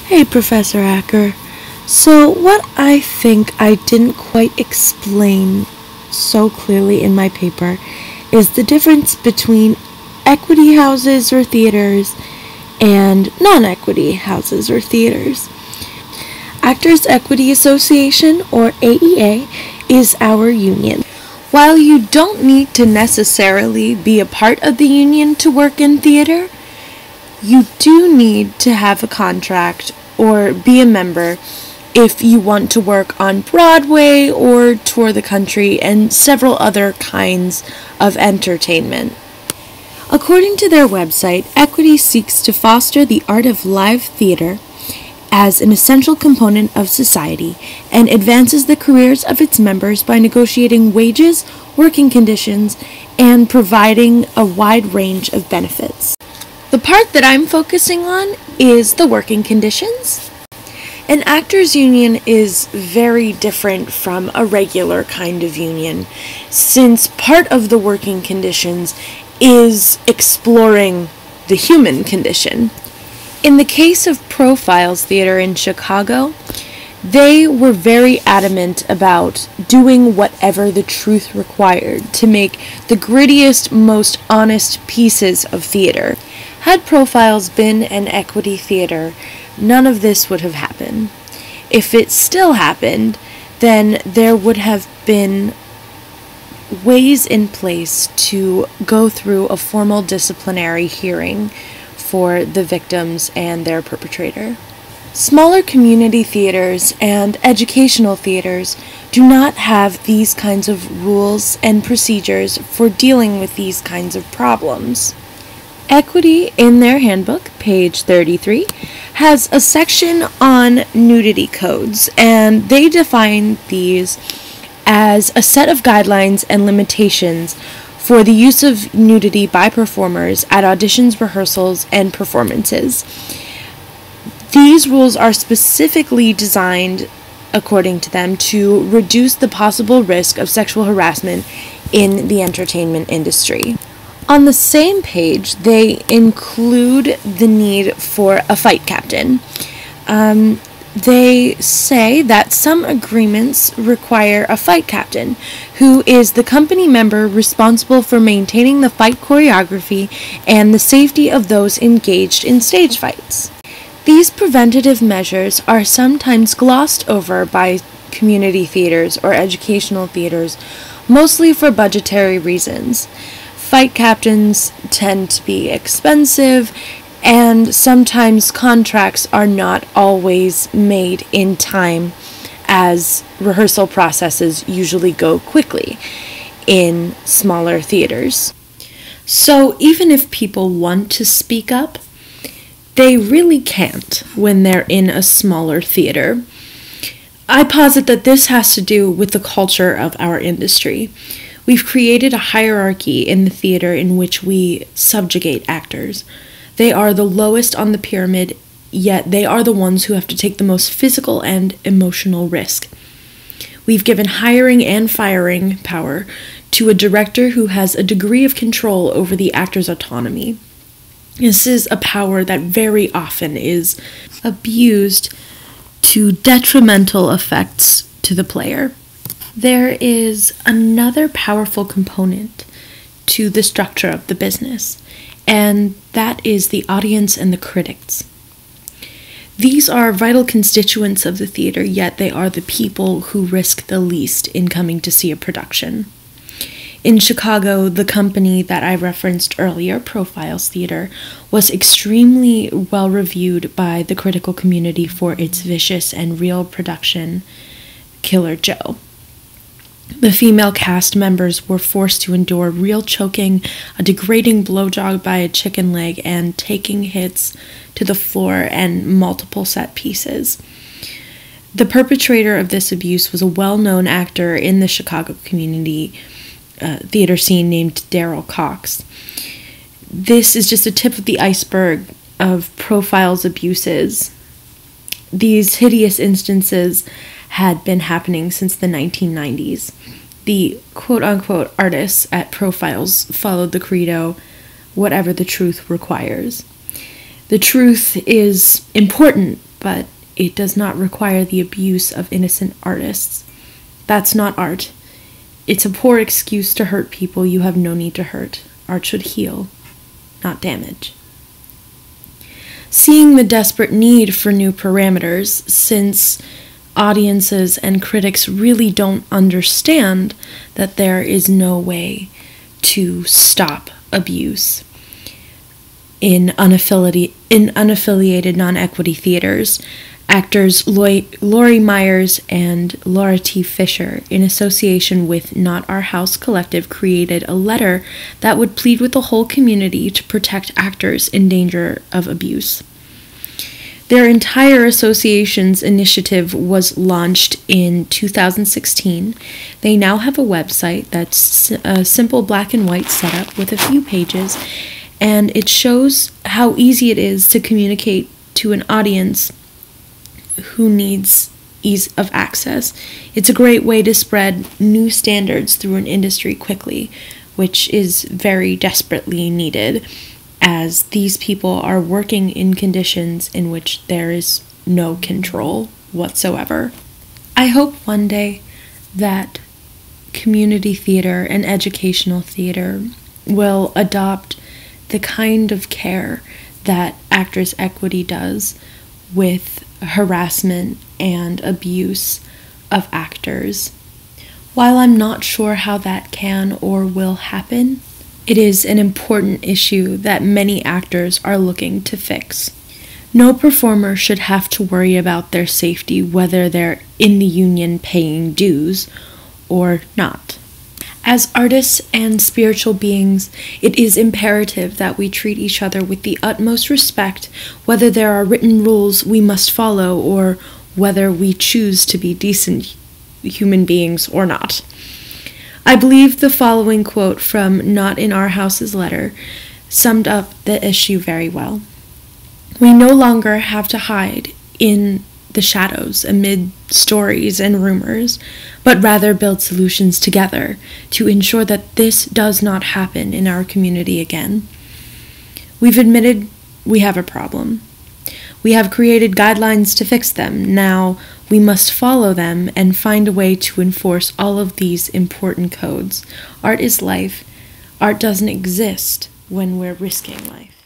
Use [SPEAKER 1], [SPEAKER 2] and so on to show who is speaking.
[SPEAKER 1] Hey, Professor Acker. So, what I think I didn't quite explain so clearly in my paper is the difference between equity houses or theaters and non-equity houses or theaters. Actors Equity Association, or AEA, is our union. While you don't need to necessarily be a part of the union to work in theater, you do need to have a contract or be a member if you want to work on Broadway or tour the country and several other kinds of entertainment. According to their website, Equity seeks to foster the art of live theater as an essential component of society and advances the careers of its members by negotiating wages, working conditions, and providing a wide range of benefits. The part that I'm focusing on is the working conditions. An actors union is very different from a regular kind of union, since part of the working conditions is exploring the human condition. In the case of Profiles Theater in Chicago, they were very adamant about doing whatever the truth required to make the grittiest, most honest pieces of theater. Had Profiles been an equity theater, none of this would have happened. If it still happened, then there would have been ways in place to go through a formal disciplinary hearing for the victims and their perpetrator. Smaller community theaters and educational theaters do not have these kinds of rules and procedures for dealing with these kinds of problems. Equity, in their handbook, page 33, has a section on nudity codes, and they define these as a set of guidelines and limitations for the use of nudity by performers at auditions, rehearsals, and performances. These rules are specifically designed, according to them, to reduce the possible risk of sexual harassment in the entertainment industry. On the same page, they include the need for a fight captain. They say that some agreements require a fight captain, who is the company member responsible for maintaining the fight choreography and the safety of those engaged in stage fights. These preventative measures are sometimes glossed over by community theaters or educational theaters, mostly for budgetary reasons. Fight captains tend to be expensive, and sometimes contracts are not always made in time, as rehearsal processes usually go quickly in smaller theaters. So even if people want to speak up, they really can't when they're in a smaller theater. I posit that this has to do with the culture of our industry. We've created a hierarchy in the theater in which we subjugate actors. They are the lowest on the pyramid, yet they are the ones who have to take the most physical and emotional risk. We've given hiring and firing power to a director who has a degree of control over the actor's autonomy. This is a power that very often is abused to detrimental effects to the player. There is another powerful component to the structure of the business, and that is the audience and the critics. These are vital constituents of the theater, yet they are the people who risk the least in coming to see a production. In Chicago, the company that I referenced earlier, Profiles Theater, was extremely well reviewed by the critical community for its vicious and real production, Killer Joe. The female cast members were forced to endure real choking, a degrading blowjob by a chicken leg, and taking hits to the floor and multiple set pieces. The perpetrator of this abuse was a well-known actor in the Chicago community theater scene named Daryl Cox. This is just a tip of the iceberg of Profiles abuses. These hideous instances had been happening since the 1990s. The quote-unquote artists at Profiles followed the credo, whatever the truth requires. The truth is important but it does not require the abuse of innocent artists. That's not art. It's a poor excuse to hurt people you have no need to hurt. Art should heal, not damage. Seeing the desperate need for new parameters, since audiences and critics really don't understand that there is no way to stop abuse in unaffiliated non-equity theaters, actors Laurie Myers and Laura T. Fisher, in association with Not Our House Collective, created a letter that would plead with the whole community to protect actors in danger of abuse. Their entire association's initiative was launched in 2016. They now have a website that's a simple black and white setup with a few pages, and it shows how easy it is to communicate to an audience who needs ease of access. It's a great way to spread new standards through an industry quickly, which is very desperately needed, as these people are working in conditions in which there is no control whatsoever. I hope one day that community theater and educational theater will adopt the kind of care that Actors Equity does with harassment and abuse of actors. While I'm not sure how that can or will happen, it is an important issue that many actors are looking to fix. No performer should have to worry about their safety, whether they're in the union paying dues or not. As artists and spiritual beings, it is imperative that we treat each other with the utmost respect, whether there are written rules we must follow or whether we choose to be decent human beings or not. I believe the following quote from Not in Our House's letter summed up the issue very well. We no longer have to hide in the shadows amid stories and rumors, but rather build solutions together to ensure that this does not happen in our community again. We've admitted we have a problem. We have created guidelines to fix them. Now we must follow them and find a way to enforce all of these important codes. Art is life. Art doesn't exist when we're risking life.